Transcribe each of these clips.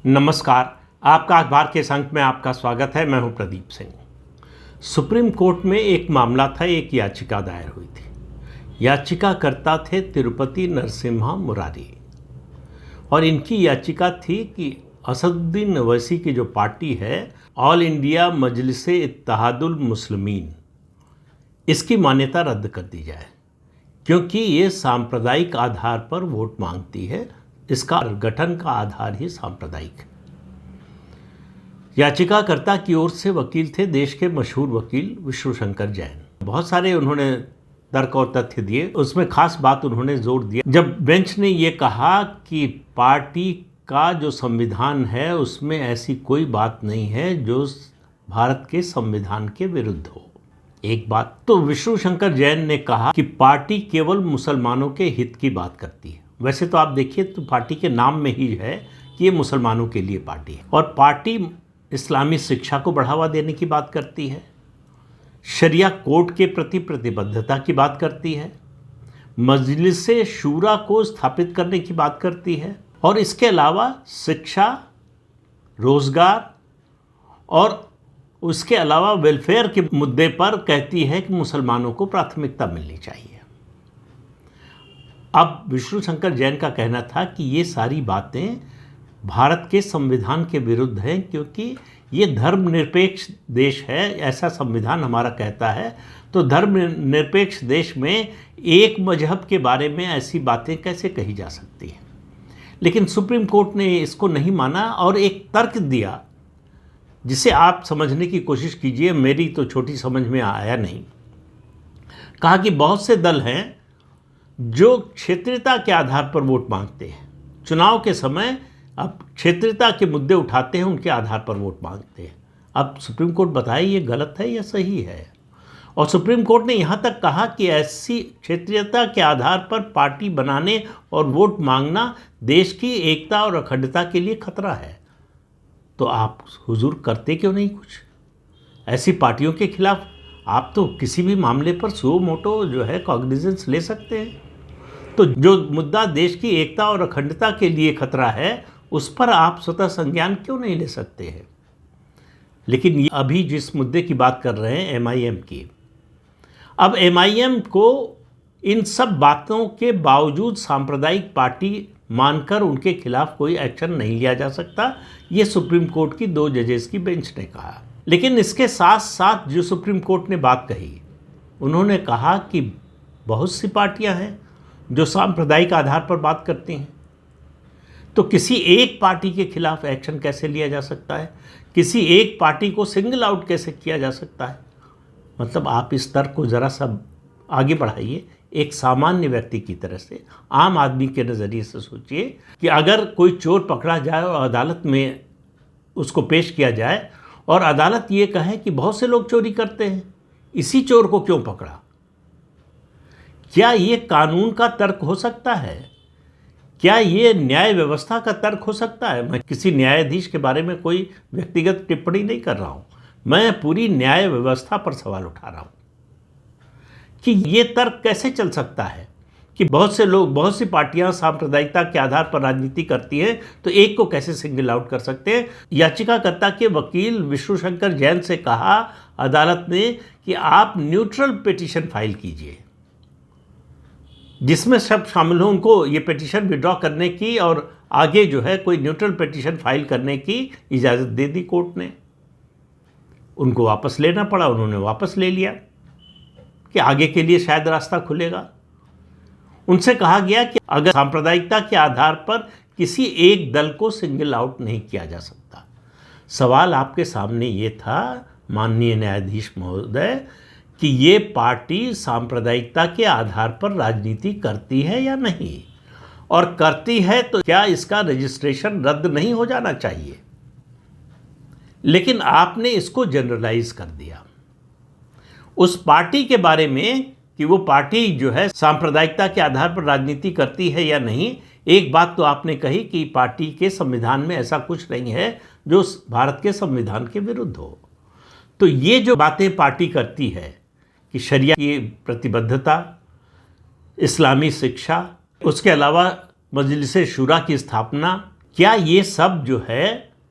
नमस्कार। आपका अखबार के संग में आपका स्वागत है। मैं हूं प्रदीप सिंह। सुप्रीम कोर्ट में एक मामला था, एक याचिका दायर हुई थी। याचिकाकर्ता थे तिरुपति नरसिम्हा मुरारी और इनकी याचिका थी कि असदुद्दीन ओवैसी की जो पार्टी है ऑल इंडिया मजलिसे इत्तेहादुल मुस्लिमीन, इसकी मान्यता रद्द कर दी जाए क्योंकि ये सांप्रदायिक आधार पर वोट मांगती है। इसका गठन का आधार ही सांप्रदायिक है। याचिकाकर्ता की ओर से वकील थे देश के मशहूर वकील विष्णुशंकर जैन। बहुत सारे उन्होंने तर्क और तथ्य दिए। उसमें खास बात उन्होंने जोर दिया जब बेंच ने ये कहा कि पार्टी का जो संविधान है उसमें ऐसी कोई बात नहीं है जो भारत के संविधान के विरुद्ध हो। एक बात तो विष्णुशंकर जैन ने कहा कि पार्टी केवल मुसलमानों के हित की बात करती है। वैसे तो आप देखिए तो पार्टी के नाम में ही है कि ये मुसलमानों के लिए पार्टी है और पार्टी इस्लामी शिक्षा को बढ़ावा देने की बात करती है, शरिया कोड के प्रति प्रतिबद्धता की बात करती है, मजलिसे शूरा को स्थापित करने की बात करती है और इसके अलावा शिक्षा, रोजगार और उसके अलावा वेलफेयर के मुद्दे पर कहती है कि मुसलमानों को प्राथमिकता मिलनी चाहिए। अब विष्णुशंकर जैन का कहना था कि ये सारी बातें भारत के संविधान के विरुद्ध हैं क्योंकि ये धर्मनिरपेक्ष देश है, ऐसा संविधान हमारा कहता है। तो धर्मनिरपेक्ष देश में एक मजहब के बारे में ऐसी बातें कैसे कही जा सकती हैं। लेकिन सुप्रीम कोर्ट ने इसको नहीं माना और एक तर्क दिया जिसे आप समझने की कोशिश कीजिए, मेरी तो छोटी समझ में आया नहीं। कहा कि बहुत से दल हैं जो क्षेत्रीयता के आधार पर वोट मांगते हैं, चुनाव के समय अब क्षेत्रीयता के मुद्दे उठाते हैं, उनके आधार पर वोट मांगते हैं। अब सुप्रीम कोर्ट बताए ये गलत है या सही है। और सुप्रीम कोर्ट ने यहाँ तक कहा कि ऐसी क्षेत्रीयता के आधार पर पार्टी बनाने और वोट मांगना देश की एकता और अखंडता के लिए खतरा है। तो आप हुजूर करते क्यों नहीं कुछ ऐसी पार्टियों के खिलाफ? आप तो किसी भी मामले पर सो मोटो जो है कॉग्निजेंस ले सकते हैं। तो जो मुद्दा देश की एकता और अखंडता के लिए खतरा है उस पर आप स्वतः संज्ञान क्यों नहीं ले सकते हैं? लेकिन अभी जिस मुद्दे की बात कर रहे हैं एमआईएम की, अब एमआईएम को इन सब बातों के बावजूद सांप्रदायिक पार्टी मानकर उनके खिलाफ कोई एक्शन नहीं लिया जा सकता, ये सुप्रीम कोर्ट की 2 जजेस की बेंच ने कहा। लेकिन इसके साथ साथ जो सुप्रीम कोर्ट ने बात कही, उन्होंने कहा कि बहुत सी पार्टियां हैं जो सांप्रदायिक आधार पर बात करती हैं। तो किसी एक पार्टी के खिलाफ एक्शन कैसे लिया जा सकता है? किसी एक पार्टी को सिंगल आउट कैसे किया जा सकता है? मतलब आप इस तर्क को ज़रा सा आगे बढ़ाइए, एक सामान्य व्यक्ति की तरह से, आम आदमी के नज़रिए से सोचिए कि अगर कोई चोर पकड़ा जाए और अदालत में उसको पेश किया जाए और अदालत ये कहे कि बहुत से लोग चोरी करते हैं, इसी चोर को क्यों पकड़ा? क्या ये कानून का तर्क हो सकता है? क्या ये न्याय व्यवस्था का तर्क हो सकता है? मैं किसी न्यायाधीश के बारे में कोई व्यक्तिगत टिप्पणी नहीं कर रहा हूँ, मैं पूरी न्याय व्यवस्था पर सवाल उठा रहा हूँ कि ये तर्क कैसे चल सकता है कि बहुत से लोग, बहुत सी पार्टियां सांप्रदायिकता के आधार पर राजनीति करती हैं, तो एक को कैसे सिंगल आउट कर सकते हैं? याचिकाकर्ता के वकील विष्णुशंकर जैन से कहा अदालत ने कि आप न्यूट्रल पिटीशन फाइल कीजिए, जिसमें सब शामिल हों, उनको ये पिटीशन विड्रॉ करने की और आगे जो है कोई न्यूट्रल पिटीशन फाइल करने की इजाज़त दे दी कोर्ट ने। उनको वापस लेना पड़ा, उन्होंने वापस ले लिया कि आगे के लिए शायद रास्ता खुलेगा। उनसे कहा गया कि अगर सांप्रदायिकता के आधार पर किसी एक दल को सिंगल आउट नहीं किया जा सकता। सवाल आपके सामने ये था माननीय न्यायाधीश महोदय कि ये पार्टी सांप्रदायिकता के आधार पर राजनीति करती है या नहीं, और करती है तो क्या इसका रजिस्ट्रेशन रद्द नहीं हो जाना चाहिए? लेकिन आपने इसको जनरलाइज कर दिया उस पार्टी के बारे में कि वो पार्टी जो है सांप्रदायिकता के आधार पर राजनीति करती है या नहीं। एक बात तो आपने कही कि पार्टी के संविधान में ऐसा कुछ नहीं है जो भारत के संविधान के विरुद्ध हो। तो ये जो बातें पार्टी करती है कि शरिया की प्रतिबद्धता, इस्लामी शिक्षा, उसके अलावा मजलिसे शूरा की स्थापना, क्या ये सब जो है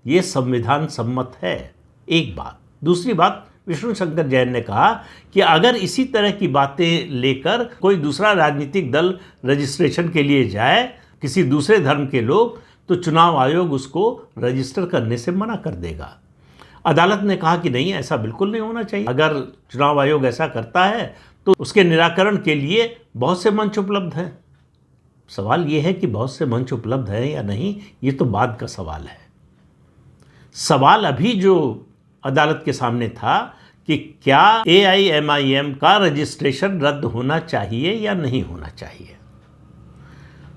ये संविधान सम्मत है? एक बात। दूसरी बात, विष्णु शंकर जैन ने कहा कि अगर इसी तरह की बातें लेकर कोई दूसरा राजनीतिक दल रजिस्ट्रेशन के लिए जाए, किसी दूसरे धर्म के लोग, तो चुनाव आयोग उसको रजिस्टर करने से मना कर देगा। अदालत ने कहा कि नहीं, ऐसा बिल्कुल नहीं होना चाहिए। अगर चुनाव आयोग ऐसा करता है तो उसके निराकरण के लिए बहुत से मंच उपलब्ध हैं। सवाल ये है कि बहुत से मंच उपलब्ध हैं या नहीं, ये तो बाद का सवाल है। सवाल अभी जो अदालत के सामने था कि क्या AIMIM का रजिस्ट्रेशन रद्द होना चाहिए या नहीं होना चाहिए।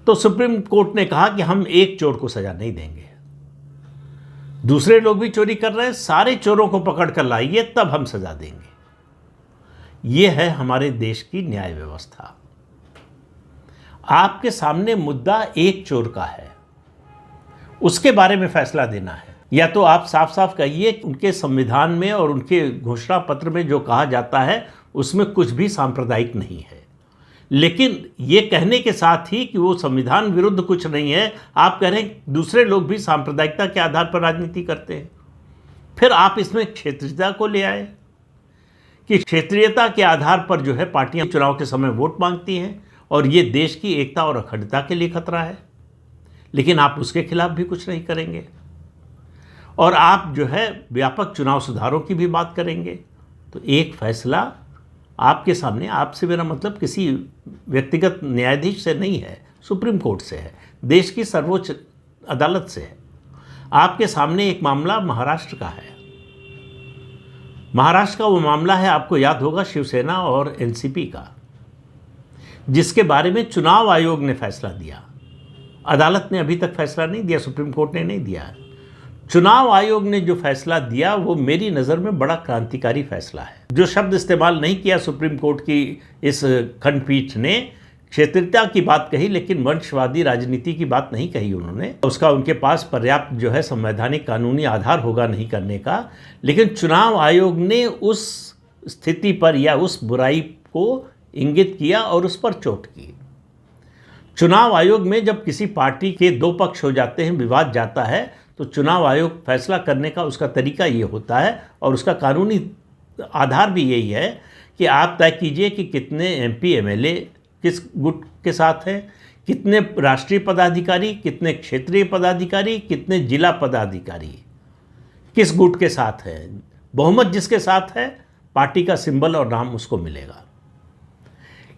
तो सुप्रीम कोर्ट ने कहा कि हम एक चोर को सजा नहीं देंगे, दूसरे लोग भी चोरी कर रहे हैं, सारे चोरों को पकड़ कर लाइए तब हम सजा देंगे। यह है हमारे देश की न्याय व्यवस्था। आपके सामने मुद्दा एक चोर का है, उसके बारे में फैसला देना है। या तो आप साफ साफ कहिए, उनके संविधान में और उनके घोषणा पत्र में जो कहा जाता है उसमें कुछ भी सांप्रदायिक नहीं है, लेकिन ये कहने के साथ ही कि वो संविधान विरुद्ध कुछ नहीं है, आप कह रहे हैं दूसरे लोग भी सांप्रदायिकता के आधार पर राजनीति करते हैं। फिर आप इसमें क्षेत्रीयता को ले आए कि क्षेत्रीयता के आधार पर जो है पार्टियां चुनाव के समय वोट मांगती हैं और ये देश की एकता और अखंडता के लिए खतरा है, लेकिन आप उसके खिलाफ भी कुछ नहीं करेंगे। और आप जो है व्यापक चुनाव सुधारों की भी बात करेंगे। तो एक फैसला आपके सामने, आपसे मेरा मतलब किसी व्यक्तिगत न्यायाधीश से नहीं है, सुप्रीम कोर्ट से है, देश की सर्वोच्च अदालत से है। आपके सामने एक मामला महाराष्ट्र का है। महाराष्ट्र का वो मामला है, आपको याद होगा, शिवसेना और NCP का, जिसके बारे में चुनाव आयोग ने फैसला दिया। अदालत ने अभी तक फैसला नहीं दिया, सुप्रीम कोर्ट ने नहीं दिया है। चुनाव आयोग ने जो फैसला दिया वो मेरी नज़र में बड़ा क्रांतिकारी फैसला है। जो शब्द इस्तेमाल नहीं किया सुप्रीम कोर्ट की इस खंडपीठ ने, क्षेत्रीयता की बात कही, लेकिन वंशवादी राजनीति की बात नहीं कही उन्होंने। उसका उनके पास पर्याप्त जो है संवैधानिक कानूनी आधार होगा नहीं करने का, लेकिन चुनाव आयोग ने उस स्थिति पर या उस बुराई को इंगित किया और उस पर चोट की। चुनाव आयोग में जब किसी पार्टी के दो पक्ष हो जाते हैं, विवाद जाता है, तो चुनाव आयोग फैसला करने का उसका तरीका ये होता है और उसका कानूनी आधार भी यही है कि आप तय कीजिए कि कितने MP MLA किस गुट के साथ हैं, कितने राष्ट्रीय पदाधिकारी, कितने क्षेत्रीय पदाधिकारी, कितने जिला पदाधिकारी किस गुट के साथ हैं। बहुमत जिसके साथ है, पार्टी का सिंबल और नाम उसको मिलेगा।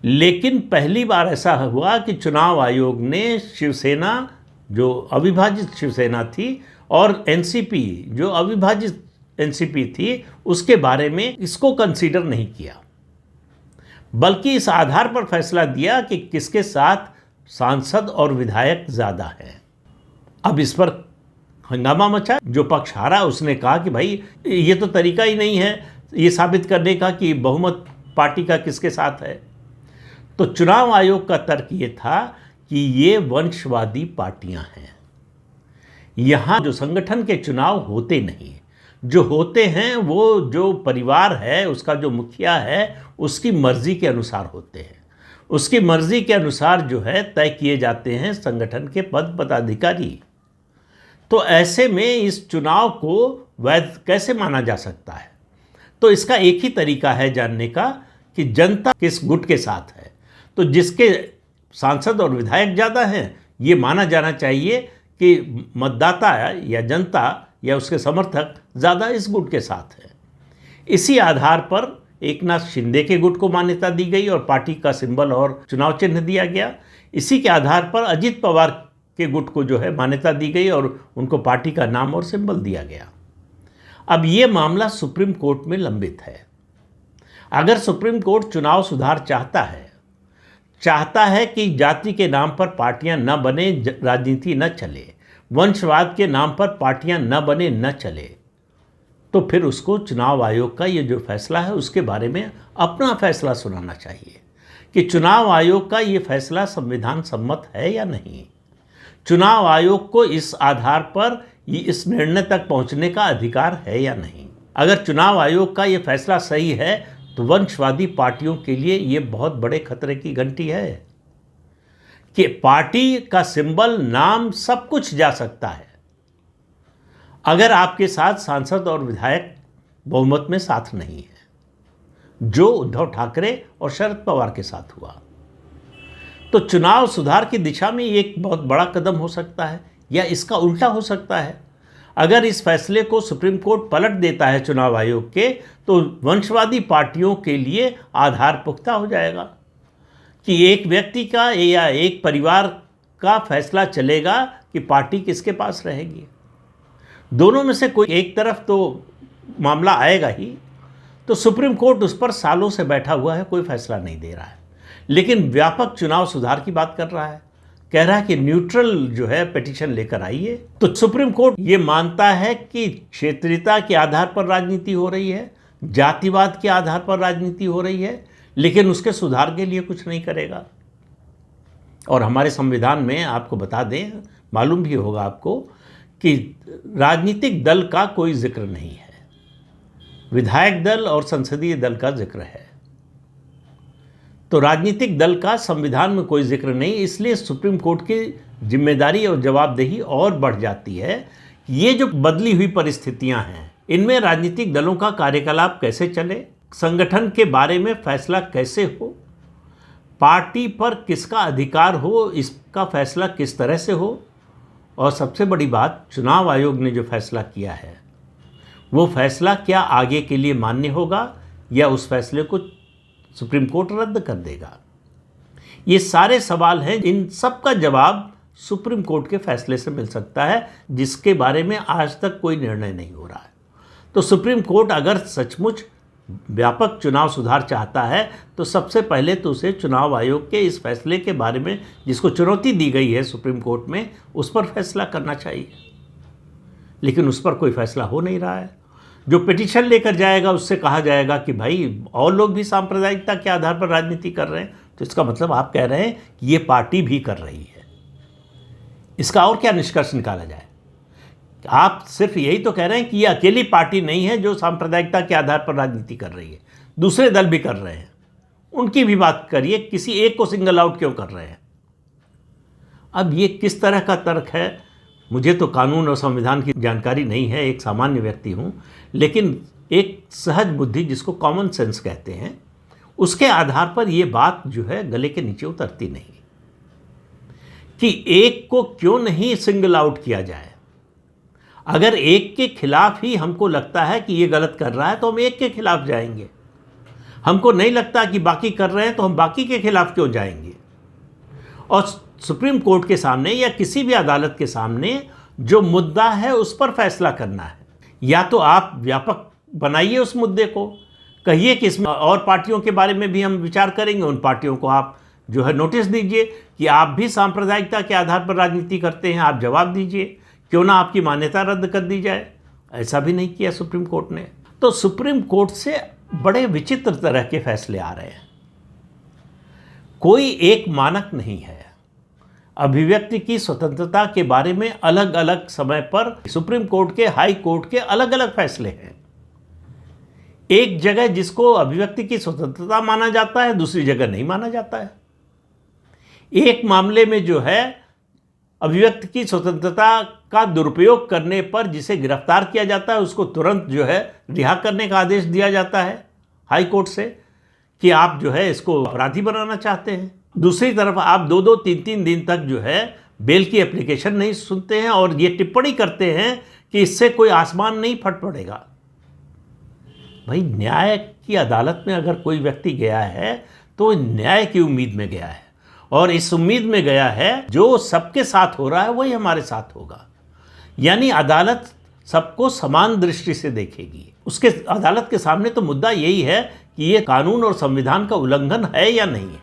लेकिन पहली बार ऐसा हुआ कि चुनाव आयोग ने शिवसेना, जो अविभाजित शिवसेना थी, और NCP, जो अविभाजित NCP थी, उसके बारे में इसको कंसीडर नहीं किया, बल्कि इस आधार पर फैसला दिया कि किसके साथ सांसद और विधायक ज़्यादा हैं। अब इस पर हंगामा मचा। जो पक्ष हारा उसने कहा कि भाई ये तो तरीका ही नहीं है ये साबित करने का कि बहुमत पार्टी का किसके साथ है। तो चुनाव आयोग का तर्क ये था कि ये वंशवादी पार्टियां हैं, यहाँ जो संगठन के चुनाव होते नहीं, जो होते हैं वो जो परिवार है उसका जो मुखिया है उसकी मर्जी के अनुसार होते हैं, उसकी मर्जी के अनुसार जो है तय किए जाते हैं संगठन के पद पदाधिकारी। तो ऐसे में इस चुनाव को वैध कैसे माना जा सकता है? तो इसका एक ही तरीका है जानने का कि जनता किस गुट के साथ है। तो जिसके सांसद और विधायक ज़्यादा हैं, ये माना जाना चाहिए कि मतदाता या जनता या उसके समर्थक ज़्यादा इस गुट के साथ है। इसी आधार पर एकनाथ शिंदे के गुट को मान्यता दी गई और पार्टी का सिंबल और चुनाव चिन्ह दिया गया। इसी के आधार पर अजित पवार के गुट को जो है मान्यता दी गई और उनको पार्टी का नाम और सिंबल दिया गया। अब ये मामला सुप्रीम कोर्ट में लंबित है। अगर सुप्रीम कोर्ट चुनाव सुधार चाहता है कि जाति के नाम पर पार्टियां न बने, राजनीति न चले, वंशवाद के नाम पर पार्टियां न बने न चले, तो फिर उसको चुनाव आयोग का ये जो फैसला है उसके बारे में अपना फैसला सुनाना चाहिए कि चुनाव आयोग का ये फैसला संविधान सम्मत है या नहीं। चुनाव आयोग को इस आधार पर इस निर्णय तक पहुंचने का अधिकार है या नहीं। अगर चुनाव आयोग का ये फैसला सही है तो वंशवादी पार्टियों के लिए ये बहुत बड़े खतरे की घंटी है। कि पार्टी का सिंबल, नाम, सब कुछ जा सकता है अगर आपके साथ सांसद और विधायक बहुमत में साथ नहीं है, जो उद्धव ठाकरे और शरद पवार के साथ हुआ। तो चुनाव सुधार की दिशा में ये एक बहुत बड़ा कदम हो सकता है, या इसका उल्टा हो सकता है। अगर इस फैसले को सुप्रीम कोर्ट पलट देता है चुनाव आयोग के, तो वंशवादी पार्टियों के लिए आधार पुख्ता हो जाएगा कि एक व्यक्ति का या एक परिवार का फैसला चलेगा कि पार्टी किसके पास रहेगी। दोनों में से कोई एक तरफ तो मामला आएगा ही। तो सुप्रीम कोर्ट उस पर सालों से बैठा हुआ है, कोई फैसला नहीं दे रहा है, लेकिन व्यापक चुनाव सुधार की बात कर रहा है। कह रहा है कि न्यूट्रल जो है पिटीशन लेकर आइए। तो सुप्रीम कोर्ट ये मानता है कि क्षेत्रीयता के आधार पर राजनीति हो रही है, जातिवाद के आधार पर राजनीति हो रही है, लेकिन उसके सुधार के लिए कुछ नहीं करेगा। और हमारे संविधान में आपको बता दें, मालूम भी होगा आपको, कि राजनीतिक दल का कोई जिक्र नहीं है, विधायक दल और संसदीय दल का जिक्र है। तो राजनीतिक दल का संविधान में कोई जिक्र नहीं, इसलिए सुप्रीम कोर्ट की जिम्मेदारी और जवाबदेही और बढ़ जाती है। ये जो बदली हुई परिस्थितियां हैं, इनमें राजनीतिक दलों का कार्यकलाप कैसे चले, संगठन के बारे में फैसला कैसे हो, पार्टी पर किसका अधिकार हो, इसका फैसला किस तरह से हो, और सबसे बड़ी बात, चुनाव आयोग ने जो फैसला किया है वो फैसला क्या आगे के लिए मान्य होगा, या उस फैसले को सुप्रीम कोर्ट रद्द कर देगा। ये सारे सवाल हैं, इन सब का जवाब सुप्रीम कोर्ट के फैसले से मिल सकता है, जिसके बारे में आज तक कोई निर्णय नहीं हो रहा है। तो सुप्रीम कोर्ट अगर सचमुच व्यापक चुनाव सुधार चाहता है, तो सबसे पहले तो उसे चुनाव आयोग के इस फैसले के बारे में, जिसको चुनौती दी गई है सुप्रीम कोर्ट में, उस पर फैसला करना चाहिए। लेकिन उस पर कोई फैसला हो नहीं रहा है। जो पिटीशन लेकर जाएगा उससे कहा जाएगा कि भाई और लोग भी सांप्रदायिकता के आधार पर राजनीति कर रहे हैं, तो इसका मतलब आप कह रहे हैं कि ये पार्टी भी कर रही है। इसका और क्या निष्कर्ष निकाला जाए? आप सिर्फ यही तो कह रहे हैं कि ये अकेली पार्टी नहीं है जो सांप्रदायिकता के आधार पर राजनीति कर रही है, दूसरे दल भी कर रहे हैं, उनकी भी बात करिए, किसी एक को सिंगल आउट क्यों कर रहे हैं? अब ये किस तरह का तर्क है? मुझे तो कानून और संविधान की जानकारी नहीं है, एक सामान्य व्यक्ति हूँ, लेकिन एक सहज बुद्धि, जिसको कॉमन सेंस कहते हैं, उसके आधार पर ये बात जो है गले के नीचे उतरती नहीं कि एक को क्यों नहीं सिंगल आउट किया जाए। अगर एक के खिलाफ ही हमको लगता है कि ये गलत कर रहा है, तो हम एक के खिलाफ जाएंगे। हमको नहीं लगता कि बाकी कर रहे हैं, तो हम बाकी के खिलाफ क्यों जाएंगे? और सुप्रीम कोर्ट के सामने या किसी भी अदालत के सामने जो मुद्दा है उस पर फैसला करना है। या तो आप व्यापक बनाइए उस मुद्दे को, कहिए कि इसमें और पार्टियों के बारे में भी हम विचार करेंगे, उन पार्टियों को आप जो है नोटिस दीजिए कि आप भी सांप्रदायिकता के आधार पर राजनीति करते हैं, आप जवाब दीजिए, क्यों ना आपकी मान्यता रद्द कर दी जाए। ऐसा भी नहीं किया सुप्रीम कोर्ट ने। तो सुप्रीम कोर्ट से बड़े विचित्र तरह के फैसले आ रहे हैं। कोई एक मानक नहीं है। अभिव्यक्ति की स्वतंत्रता के बारे में अलग अलग समय पर सुप्रीम कोर्ट के, हाई कोर्ट के अलग अलग फैसले हैं। एक जगह जिसको अभिव्यक्ति की स्वतंत्रता माना जाता है, दूसरी जगह नहीं माना जाता है। एक मामले में जो है अभिव्यक्ति की स्वतंत्रता का दुरुपयोग करने पर जिसे गिरफ्तार किया जाता है, उसको तुरंत जो है रिहा करने का आदेश दिया जाता है हाई कोर्ट से कि आप जो है इसको अपराधी बनाना चाहते हैं। दूसरी तरफ आप 2-2, 3-3 दिन तक जो है बेल की एप्लीकेशन नहीं सुनते हैं और ये टिप्पणी करते हैं कि इससे कोई आसमान नहीं फट पड़ेगा। भाई, न्याय की अदालत में अगर कोई व्यक्ति गया है तो न्याय की उम्मीद में गया है, और इस उम्मीद में गया है जो सबके साथ हो रहा है वही हमारे साथ होगा। यानी अदालत सबको समान दृष्टि से देखेगी। उसके अदालत के सामने तो मुद्दा यही है कि ये कानून और संविधान का उल्लंघन है या नहीं है।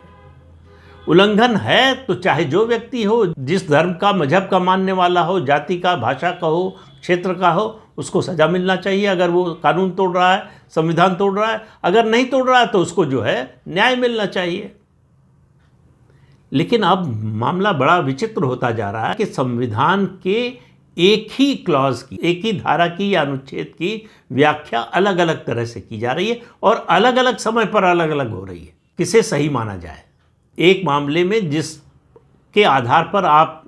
उल्लंघन है तो चाहे जो व्यक्ति हो, जिस धर्म का, मजहब का मानने वाला हो, जाति का, भाषा का हो, क्षेत्र का हो, उसको सजा मिलना चाहिए। अगर वो कानून तोड़ रहा है, संविधान तोड़ रहा है, अगर नहीं तोड़ रहा है तो उसको जो है न्याय मिलना चाहिए। लेकिन अब मामला बड़ा विचित्र होता जा रहा है कि संविधान के एक ही क्लॉज की, एक ही धारा की या अनुच्छेद की व्याख्या अलग अलग तरह से की जा रही है और अलग अलग समय पर अलग अलग हो रही है। किसे सही माना जाए? एक मामले में जिस के आधार पर आप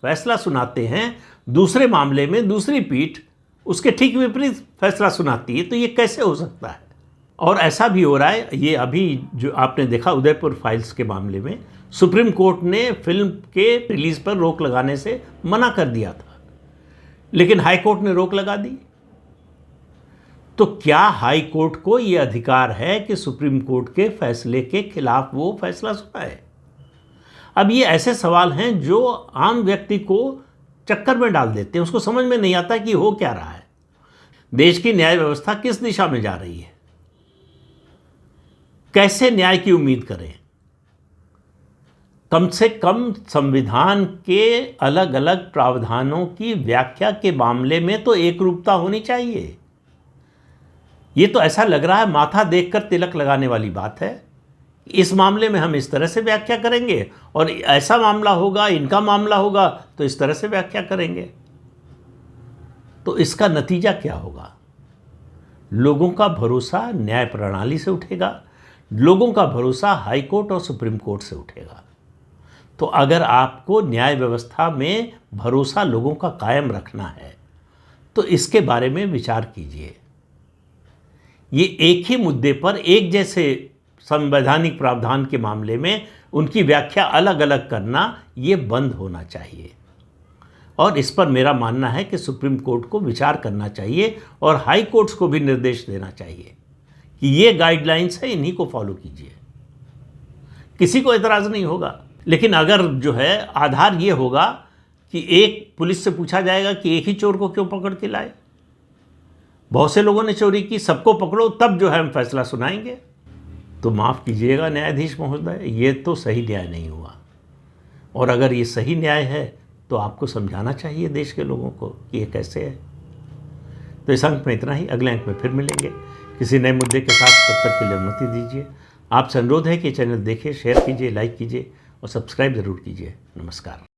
फैसला सुनाते हैं, दूसरे मामले में दूसरी पीठ उसके ठीक विपरीत फैसला सुनाती है, तो ये कैसे हो सकता है? और ऐसा भी हो रहा है, ये अभी जो आपने देखा उदयपुर फाइल्स के मामले में सुप्रीम कोर्ट ने फिल्म के रिलीज पर रोक लगाने से मना कर दिया था, लेकिन हाई कोर्ट ने रोक लगा दी। तो क्या हाई कोर्ट को यह अधिकार है कि सुप्रीम कोर्ट के फैसले के खिलाफ वो फैसला सुनाए? अब ये ऐसे सवाल हैं जो आम व्यक्ति को चक्कर में डाल देते हैं, उसको समझ में नहीं आता कि हो क्या रहा है, देश की न्याय व्यवस्था किस दिशा में जा रही है, कैसे न्याय की उम्मीद करें। कम से कम संविधान के अलग अलग प्रावधानों की व्याख्या के मामले में तो एकरूपता होनी चाहिए। ये तो ऐसा लग रहा है माथा देखकर तिलक लगाने वाली बात है। इस मामले में हम इस तरह से व्याख्या करेंगे और ऐसा मामला होगा, इनका मामला होगा तो इस तरह से व्याख्या करेंगे। तो इसका नतीजा क्या होगा? लोगों का भरोसा न्याय प्रणाली से उठेगा, लोगों का भरोसा हाई कोर्ट और सुप्रीम कोर्ट से उठेगा। तो अगर आपको न्याय व्यवस्था में भरोसा लोगों का कायम रखना है तो इसके बारे में विचार कीजिए। ये एक ही मुद्दे पर एक जैसे संवैधानिक प्रावधान के मामले में उनकी व्याख्या अलग अलग करना ये बंद होना चाहिए। और इस पर मेरा मानना है कि सुप्रीम कोर्ट को विचार करना चाहिए और हाई कोर्ट्स को भी निर्देश देना चाहिए कि ये गाइडलाइंस है, इन्हीं को फॉलो कीजिए। किसी को एतराज़ नहीं होगा, लेकिन अगर जो है आधार ये होगा कि एक पुलिस से पूछा जाएगा कि एक ही चोर को क्यों पकड़ के लाए, बहुत से लोगों ने चोरी की, सबको पकड़ो तब जो है हम फैसला सुनाएंगे, तो माफ़ कीजिएगा न्यायाधीश महोदय, ये तो सही न्याय नहीं हुआ। और अगर ये सही न्याय है तो आपको समझाना चाहिए देश के लोगों को कि ये कैसे है। तो इस अंक में इतना ही, अगले अंक में फिर मिलेंगे किसी नए मुद्दे के साथ। तब तक के लिए अनुमति दीजिए। आपसे अनुरोध है कि चैनल देखिए, शेयर कीजिए, लाइक कीजिए और सब्सक्राइब ज़रूर कीजिए। नमस्कार।